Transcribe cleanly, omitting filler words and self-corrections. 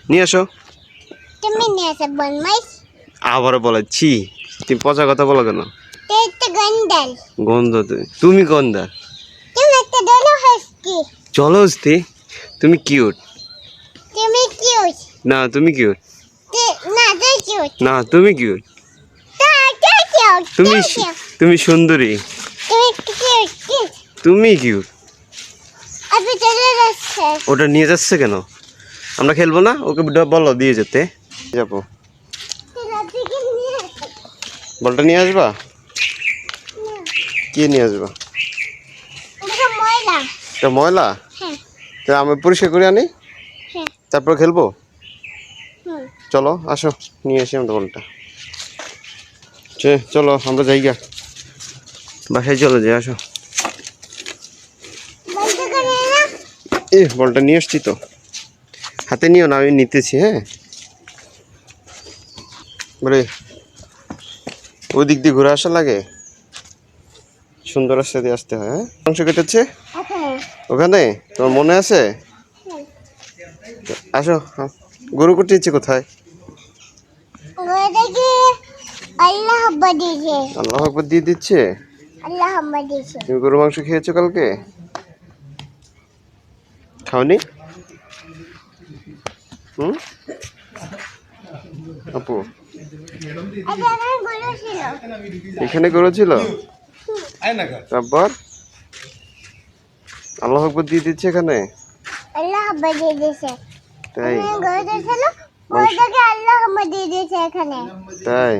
নিয়ে আসো। তুমি নিয়ে আসো বনমাইশ। আবারও বলেছি, তুমি পচা কথা বলো কেন? একটা গন্ডাল। গন্ধ তুমি গন্ধা। তুমি একটা দলো হাসকি। চলো হস্তি, তুমি কিউট। তুমি কিউট। না তুমি কিউট। না তুই কিউট। না তুমি কিউট। তুই কিউট। তুমি তুমি সুন্দরী। তুমি কিউট। তুমি কিউট। আপনি চলে যাচ্ছে। ওটা নিয়ে যাচ্ছে কেন? আমরা খেলবো না? ওকে বলো দিয়ে যেতে। যাবো। বলটা নিয়ে আসবা? কে নিয়ে আসবা? ময়লা। এটা ময়লা? হ্যাঁ। তা আমি পরিষ্কার করে আনি, হ্যাঁ। তারপর খেলবো। হুম। চলো আসো, নিয়ে আসি আমরা বলটা। চলো আমরা যাই গা, বাসায় চলে যাই। আসো। বলটা নিয়ে আসছি তো, হাতে নিও না, আমি নিতেছি। হ্যাঁ বলে ওই দিক দিয়ে ঘুরে আসা লাগে, সুন্দর রাস্তা দিয়ে আসতে হয়। হ্যাঁ মাংস কেটেছে ওখানে, তোমার মনে আছে? আসো। গরু কুটিয়েছে কোথায়? আল্লাহ দিয়েছে। আল্লাহ আকবার দিয়ে দিচ্ছে। আল্লাহ দিয়েছে। তুমি গরু মাংস খেয়েছো কালকে? খাওনি? আপু এখানে গরু ছিল, তারপর আল্লাহ আকবার দিয়ে দিচ্ছে এখানে। আল্লাহ দিয়ে দিয়েছে। তাই গরুটা ছিল, ওইটাকে আল্লাহ দিয়ে দিয়েছে এখানে। তাই